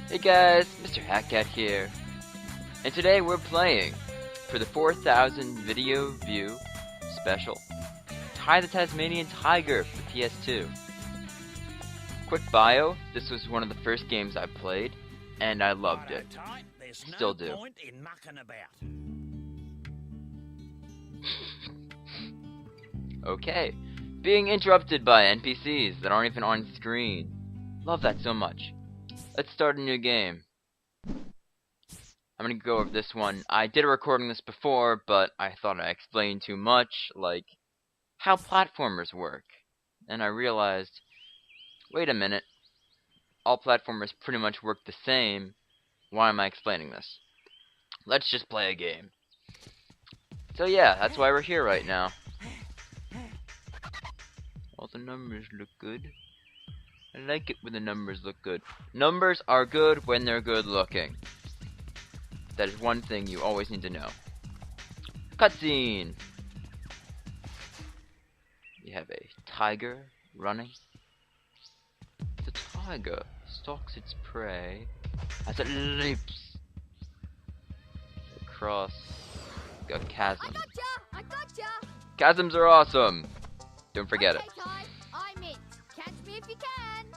Hey guys, Mr. Hatcat here, and today we're playing for the 4,000 video view special, Ty the Tasmanian Tiger for PS2. Quick bio, this was one of the first games I played, and I loved it. Still do. Okay, being interrupted by NPCs that aren't even on screen. Love that so much. Let's start a new game. I'm gonna go over this one. I did a recording this before, but I thought I explained too much, like how platformers work. And I realized, wait a minute, all platformers pretty much work the same. Why am I explaining this? Let's just play a game. So yeah, that's why we're here right now. All the numbers look good. I like it when the numbers look good. Numbers are good when they're good looking. That is one thing you always need to know. Cutscene! We have a tiger running. The tiger stalks its prey as it leaps across a chasm. I gotcha! Chasms are awesome! Don't forget it. Ty, I'm it. Catch me if you can.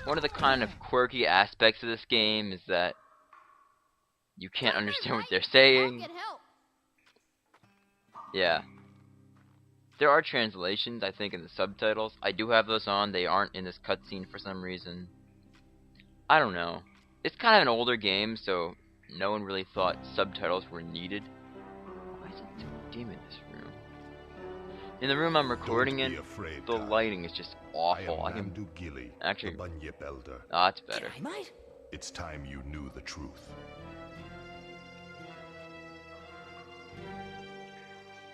One of the kind of quirky aspects of this game is that you can't understand what they're saying. I'll get help. Yeah. There are translations, I think, in the subtitles. I do have those on. They aren't in this cutscene for some reason. I don't know. It's kind of an older game, so no one really thought subtitles were needed. Why is it so dim in this room? In the room I'm recording in, the lighting is just awful. I can actually. Oh, that's better. G'day, mate. It's time you knew the truth.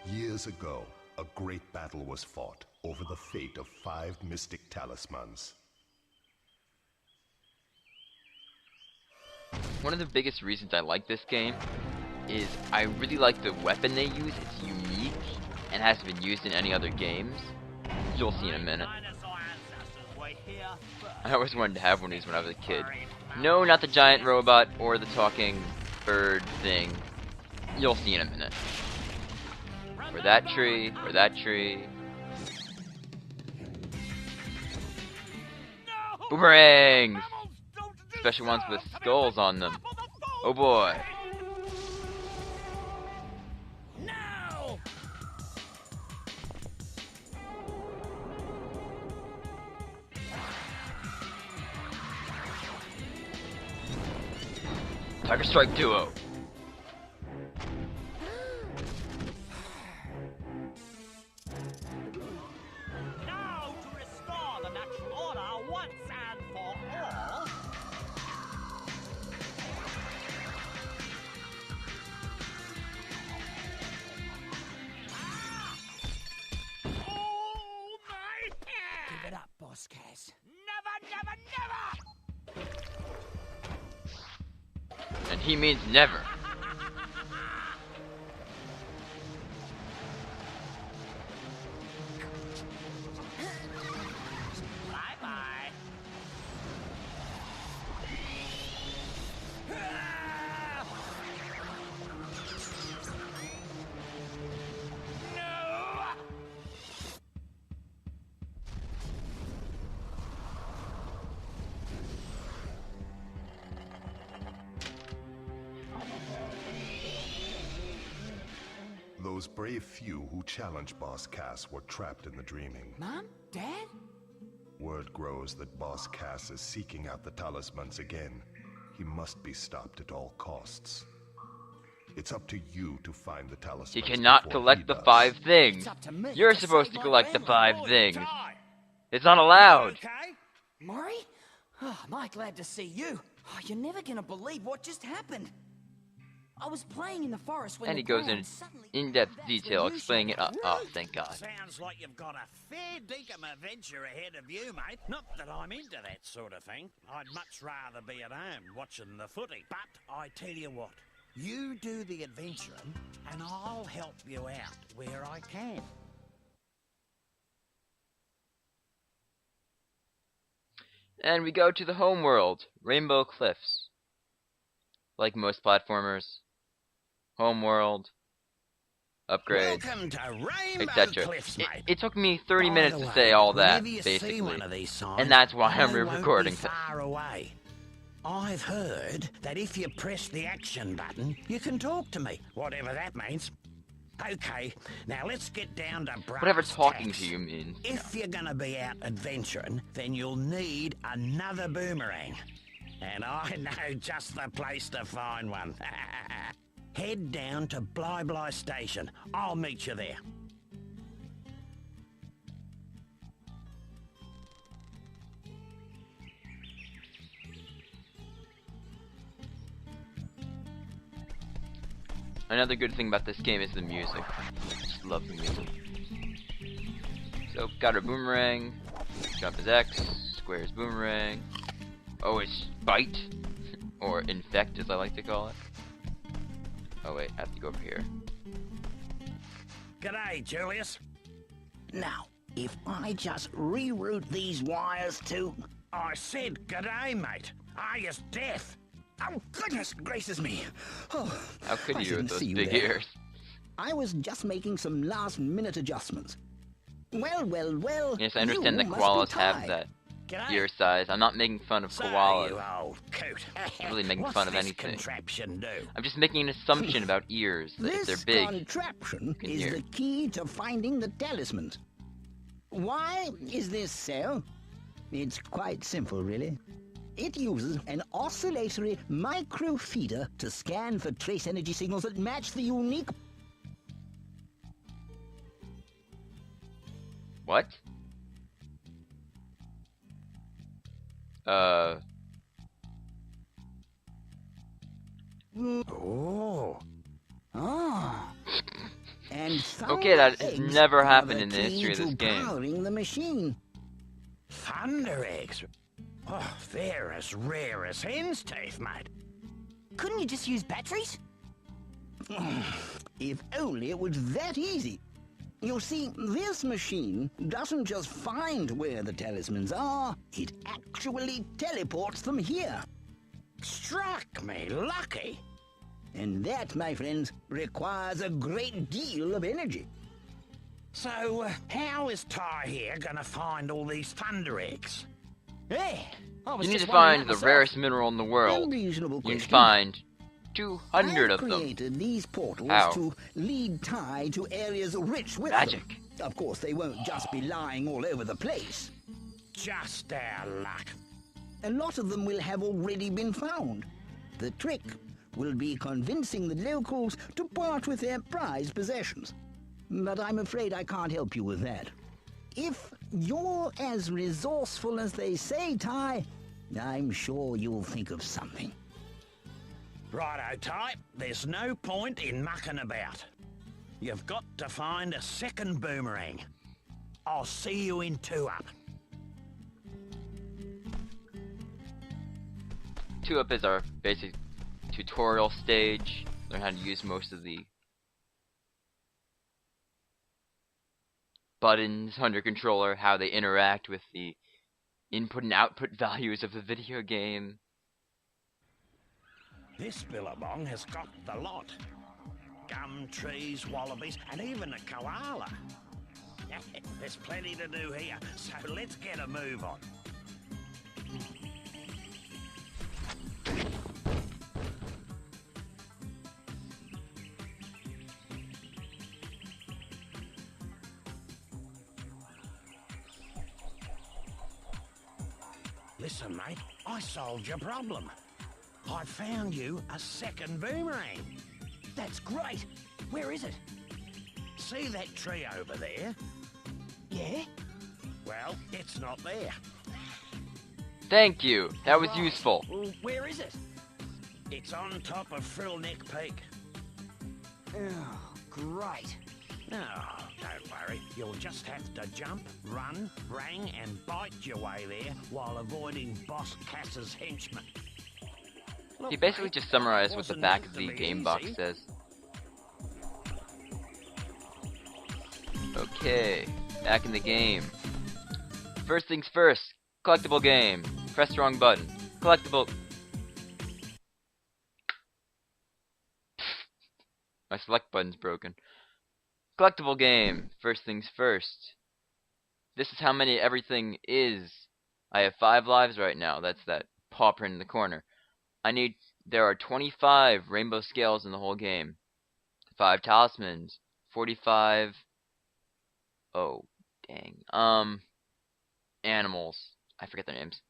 Years ago, a great battle was fought over the fate of 5 mystic talismans. One of the biggest reasons I like this game is I really like the weapon they use. It's unique and hasn't been used in any other games. You'll see in a minute. I always wanted to have one of these when I was a kid. No, not the giant robot or the talking bird thing. You'll see in a minute. Or that tree, or that tree. Boomerangs! Especially ones with skulls on them. Oh boy. Tiger Strike Duo. Now to restore the natural order once and for all. Oh my hair! Give it up, Boss Cass. Never, never, never! And he means never. Bye-bye. No! Those brave few who challenged Boss Cass were trapped in the dreaming. Mom? Dad? Word grows that Boss Cass is seeking out the talismans again. He must be stopped at all costs. It's up to you to find the talismans. He cannot before collect he the does. 5 things. It's up to me You're to supposed save to my collect the family. 5 things. Ty, It's not allowed. okay? Maury? Oh, am I glad to see you. Oh, you're never gonna believe what just happened. I was playing in the forest when And the he goes ground in suddenly- in-depth That's detail when you explaining it. showed up. Oh, thank God. Sounds like you've got a fair dinkum adventure ahead of you, mate. Not that I'm into that sort of thing. I'd much rather be at home watching the footy. But I tell you what, you do the adventuring, and I'll help you out where I can. And we go to the home world, Rainbow Cliffs. Like most platformers, home world, upgrades, Welcome to Rainbow etc. Cliffs, mate. It took me 30 By minutes the to way, say all that, whenever you basically. see one of these signs, And that's why I'm I won't re-recording be this. far away. I've heard that if you press the action button, you can talk to me, whatever that means. Okay, now let's get down to brass Whatever talking tacks. to you means. If you're gonna be out adventuring, then you'll need another boomerang. And I know just the place to find one. Head down to well.I station. I'll meet you there. Another good thing about this game is the music. I just love the music. So, got our boomerang. Jump is X. Square is boomerang. Oh, it's bite. Or infect, as I like to call it. Oh wait, I have to go over here. G'day, Julius. Now, if I just reroute these wires to... I said g'day, mate. Are you deaf? Oh, goodness gracious me. Oh, How could I you didn't with those see you big there. ears? I was just making some last-minute adjustments. Well. Yes, I understand you that must be koalas have Ty. that G'day. ear size. I'm not making fun of So, koalas. you old coot. Not really making What's fun of this anything. contraption do? I'm just making an assumption about ears. That if This they're big, contraption can is hear. the key to finding the talismans. Why is this so? It's quite simple, really. It uses an oscillatory microfeeder to scan for trace energy signals that match the unique... What? Oh. Ah. And Okay, that thunder has eggs never are happened the in the key history of this to game. powering the machine. Thunder eggs. Oh, they're as rare as hen's teeth, mate. Couldn't you just use batteries? If only it was that easy. You see, this machine doesn't just find where the talismans are, it actually teleports them here. Struck me lucky. And that, my friends, requires a great deal of energy. So, how is Ty here gonna find all these thunder eggs? Hey, I was You need just to wondering find that the myself. rarest mineral in the world. Unreasonable You need to question. find 200 I've of them. created these portals How? to lead Ty to areas rich with Magic. them. Of course, they won't just be lying all over the place. Just our luck. A lot of them will have already been found. The trick will be convincing the locals to part with their prized possessions. But I'm afraid I can't help you with that. If you're as resourceful as they say, Ty, I'm sure you'll think of something. Righto, Ty. There's no point in mucking about. You've got to find a second boomerang. I'll see you in 2-up. 2-up is our basic tutorial stage. Learn how to use most of the buttons on your controller, how they interact with the input and output values of the video game. This billabong has got the lot. Gum trees, wallabies, and even a koala. There's plenty to do here, so let's get a move on. Listen, mate, I solved your problem. I found you a second boomerang. That's great. Where is it? See that tree over there? Yeah? Well, it's not there. Thank you. That was Right. useful. Well, where is it? It's on top of Frillneck Peak. Oh, great. Oh, don't worry. You'll just have to jump, run, rang, and bite your way there while avoiding Boss Cass's henchmen. He basically just summarized what the Wasn't back meant of to the be game box easy. says. Okay, back in the game. First things first, collectible game. Press the wrong button. Collectible. My select button's broken. Collectible game. First things first. This is how many everything is. I have 5 lives right now. That's that paw print in the corner. There are 25 rainbow scales in the whole game. 5 talismans. 45. Oh, dang. Animals. I forget their names.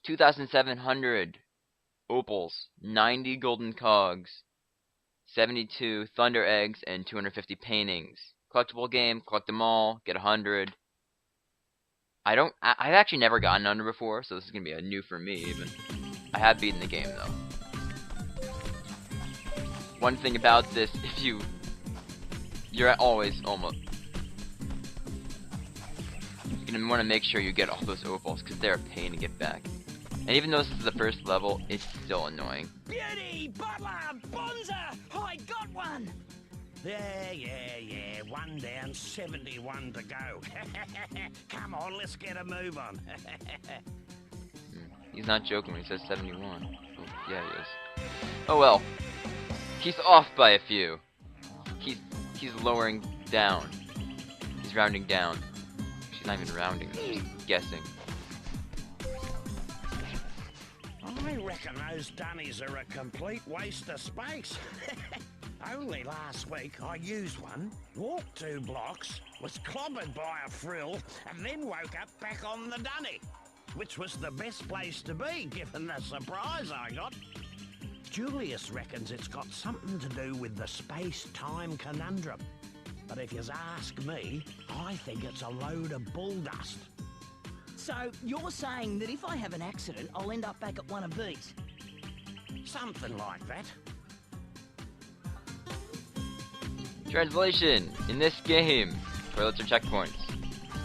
2,700 opals. 90 golden cogs. 72 thunder eggs and 250 paintings. Collectible game. Collect them all. Get 100. I've actually never gotten under before, so this is gonna be a new for me even. I have beaten the game though. One thing about this, you're always almost. You're gonna want to make sure you get all those opals because they're a pain to get back. And even though this is the first level, it's still annoying. Beauty! Butler! Bonza! I got one! Yeah. 1 down, 71 to go. Come on, let's get a move on. He's not joking when he says 71. Oh, yeah, he is. Oh well. He's off by a few. He's lowering down. He's rounding down. She's not even rounding, she's guessing. I reckon those dunnies are a complete waste of space. Only last week I used one, walked 2 blocks, was clobbered by a frill, and then woke up back on the dunny, which was the best place to be, given the surprise I got. Julius reckons it's got something to do with the space-time conundrum. But if you ask me, I think it's a load of bull dust. So, you're saying that if I have an accident, I'll end up back at one of these? Something like that. Translation: in this game, toilets are checkpoints.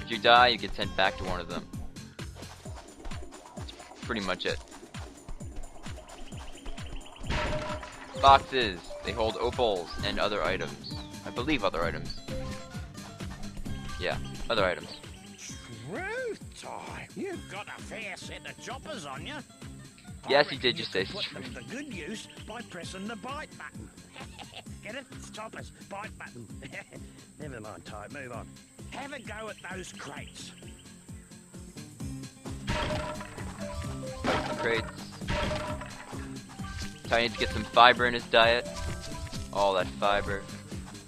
If you die, you get sent back to one of them. That's pretty much it. Boxes. They hold opals and other items. I believe other items. Yeah, other items. Truth time! You've got a fair set of choppers on you. Yes, I you did reckon just could say put truth. them to good use by pressing the bite button. Get it? It's choppers. Bite button. Never mind, type. Move on. Have a go at those crates. Crates. Tiny needs to get some fiber in his diet. All that fiber.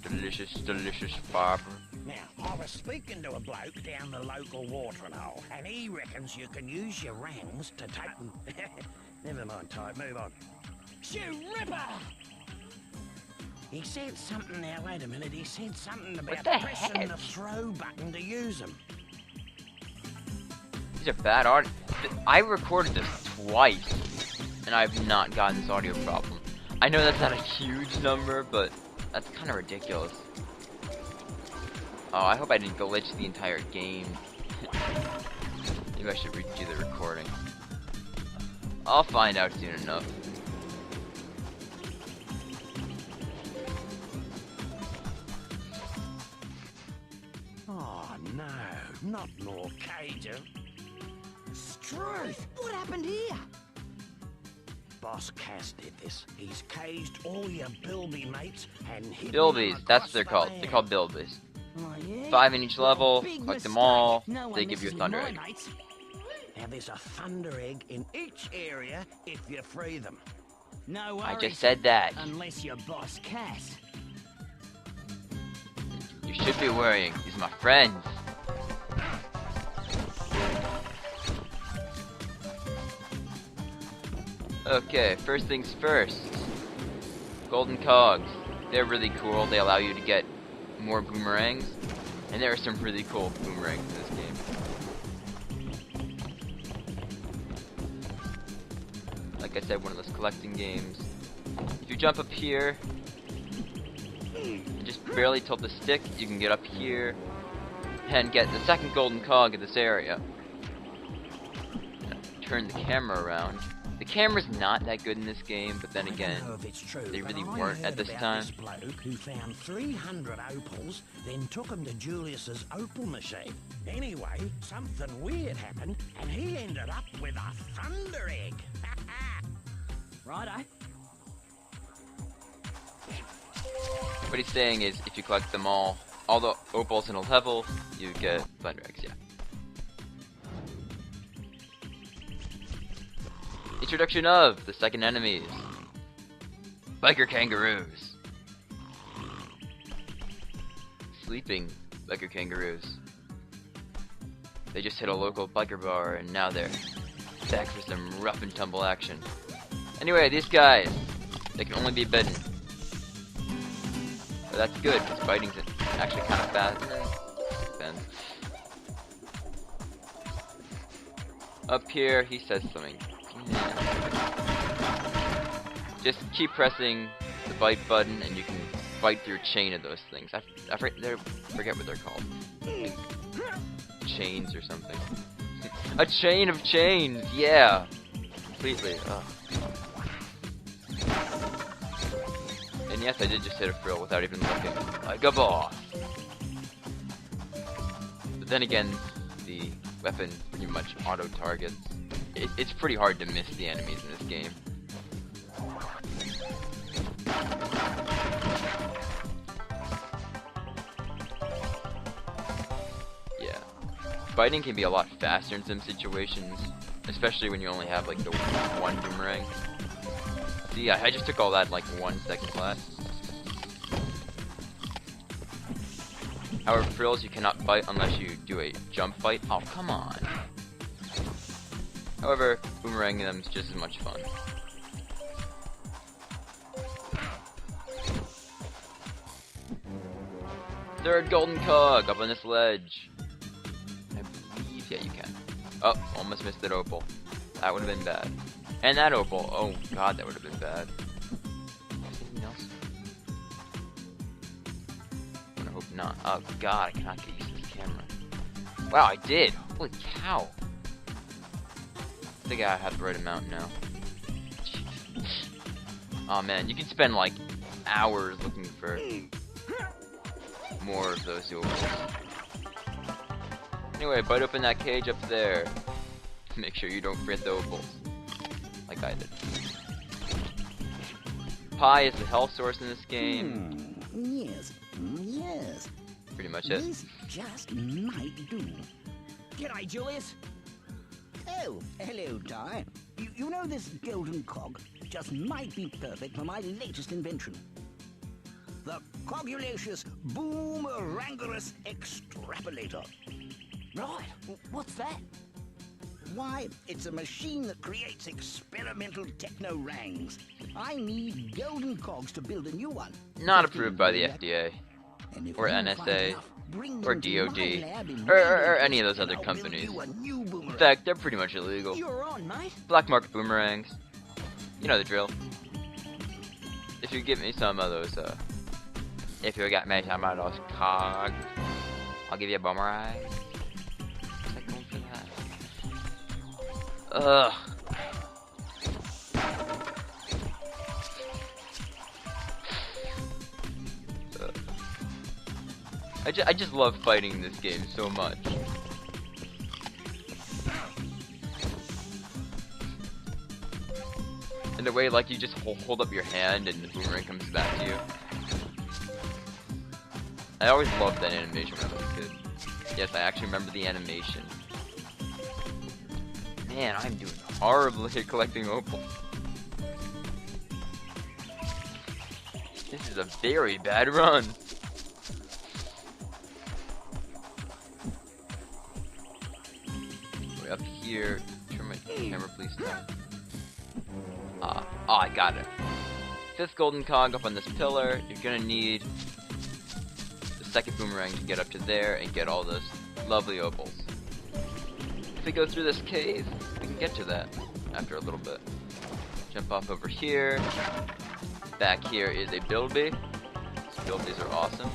Delicious, delicious fiber. Now, I was speaking to a bloke down the local watering hole, and he reckons you can use your rangs to take them. Never mind, type. Move on. Shoe Ripper! He said something now, wait a minute, he said something about What the pressing heck? the throw button to use them. These are bad art. I recorded this twice, and I've not gotten this audio problem. I know that's not a huge number, but that's kind of ridiculous. Oh, I hope I didn't glitch the entire game. Maybe I should redo the recording. I'll find out soon enough. Oh no, not more cages. Struth! What happened here? Boss Cass did this. He's caged all your Bilby mates and hidden Bilbies, them that's what across they're the called. land. They're called Bilbies. Oh, yeah? 5 in each level, Big collect them mistake. all, No one they give you a messes with thunder my egg. mates. Now there's a thunder egg in each area if you free them. No I worries. just said that. Unless you're Boss Cass. You should be worrying. These are my friends. Okay, first things first. Golden cogs. They're really cool. They allow you to get more boomerangs. And there are some really cool boomerangs in this game. Like I said, one of those collecting games. If you jump up here and just barely tilt the stick, you can get up here and get the second golden cog in this area. Turn the camera around. The camera's not that good in this game, but then again, I don't know if it's true, they really but I weren't heard at this about time. This bloke who found 300 opals, then took them to Julius's opal machine. Anyway, something weird happened, and he ended up with a thunder egg. Righto. What he's saying is, if you collect them all the opals in a level, you get thunder eggs, yeah. Introduction of the second enemies. Biker kangaroos. Sleeping biker kangaroos. They just hit a local biker bar and now they're back for some rough and tumble action. Anyway, these guys, they can only be bitten. But that's good, because biting's actually kind of fast. Depends. Up here, he says something. Just keep pressing the bite button and you can bite through a chain of those things. I forget what they're called. Like chains or something. A chain of chains, yeah! Completely. Ugh. And yes, I did just hit a frill without even looking. Like a boss! But then again, the weapon pretty much auto-targets. It's pretty hard to miss the enemies in this game. Yeah. Biting can be a lot faster in some situations, especially when you only have like the one boomerang. See, I just took all that in like 1 second flat. However, frills you cannot bite unless you do a jump fight. Oh, come on. However, boomeranging them is just as much fun. Third golden cog up on this ledge. I believe, yeah, you can. Oh, almost missed that opal. That would have been bad. And that opal. Oh god, that would have been bad. Anything else? I hope not. Oh god, I cannot get used to this camera. Wow, I did. Holy cow. I think I have the right amount now. Jeez. Oh man, you can spend like hours looking for more of those opals. Anyway, bite open that cage up there. Make sure you don't forget the opals. Like I did. Pie is the health source in this game. Yes, yes. Pretty much it. This just might do. G'day, Julius. Oh, hello, Ty. You know this golden cog just might be perfect for my latest invention. The Cogulacious Boomerangorous Extrapolator. Right. What's that? Why, it's a machine that creates experimental techno-rangs. I need golden cogs to build a new one. Not approved by the FDA, And if or you find NSA, enough, bring or them to my DOD, lab in or London, any of those other and I'll build companies. you a new In boomerang. fact, they're pretty much illegal. You're on, mate. Black market boomerangs. You know the drill. If you give me some of those, if you got me some of those cogs, I'll give you a boomerang. What's that going for that? Ugh. I just love fighting this game so much. And the way, like, you just hold up your hand and the boomerang comes back to you. I always loved that animation when I was a kid. Yes, I actually remember the animation. Man, I'm doing horribly at collecting opals. This is a very bad run. Way up here. Turn my camera, please. Oh, I got it. Fifth golden cog up on this pillar. You're gonna need the second boomerang to get up to there and get all those lovely opals. If we go through this cave, we can get to that after a little bit. Jump off over here. Back here is a bilby. These bilbies are awesome.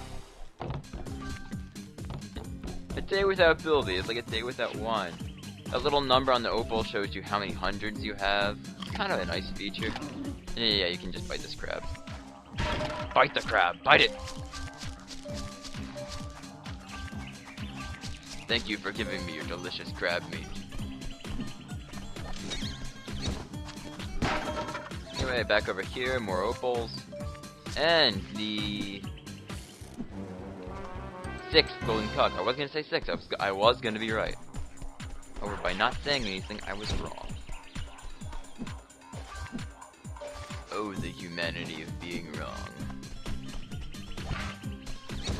A day without bilby is like a day without wine. A little number on the opal shows you how many hundreds you have. It's kind of a nice feature. And yeah, you can just bite this crab. Bite the crab! Bite it! Thank you for giving me your delicious crab meat. Anyway, back over here, more opals. And the 6th golden cup. I was gonna say 6. I was gonna be right. However, by not saying anything, I was wrong. Oh, the humanity of being wrong.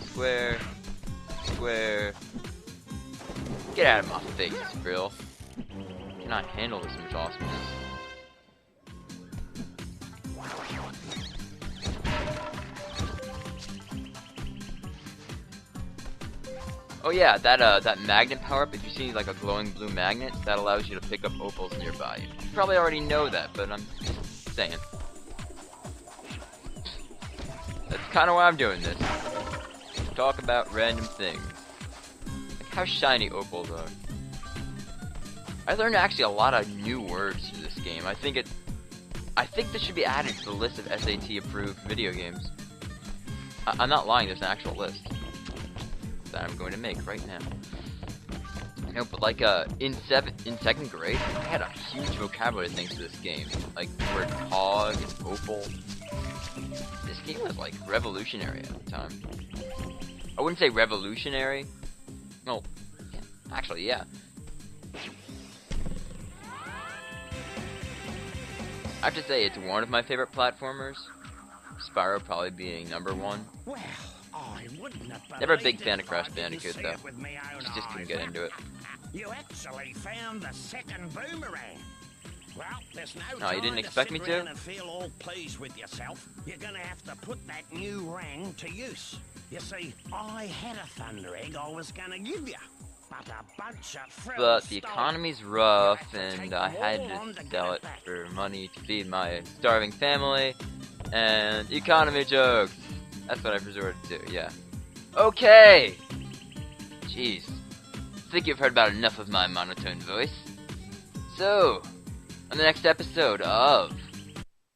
Square. Square. Get out of my face, Brill. Cannot handle this much awesomeness. Oh yeah, that magnet power-up, if you see like a glowing blue magnet, that allows you to pick up opals nearby. You probably already know that, but I'm just saying. That's kind of why I'm doing this. Talk about random things. Like how shiny opals are. I learned actually a lot of new words through this game. I think this should be added to the list of SAT approved video games. I'm not lying, there's an actual list that I'm going to make right now. No, but like in 2nd grade, I had a huge vocabulary thanks to this game. Like the word hog and opal. This game was like revolutionary at the time. I wouldn't say revolutionary. Well, yeah, actually, yeah. I have to say it's one of my favorite platformers. Spyro probably being number 1. Well, I wouldn't have Never a big believed fan it of if I Crash didn't Bandicoot see though. it with my own Just couldn't eyes. get into it. You actually found the 2nd boomerang. Well, there's no Oh, you time didn't expect sit me to? around and feel all pleased with yourself. You're gonna have to put that new rang to use. You see, I had a thunder egg I was gonna give you, but a bunch of frills But the stole it. economy's rough, You have to and take I them had all on to get sell it it back. for money to feed my starving family. And economy jokes. That's what I've resorted to, yeah. Okay! Jeez. I think you've heard about enough of my monotone voice. So, on the next episode of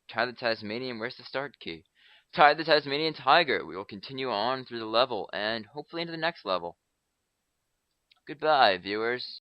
Ty the Tasmanian, where's the start key? Ty the Tasmanian Tiger. We will continue on through the level and hopefully into the next level. Goodbye, viewers.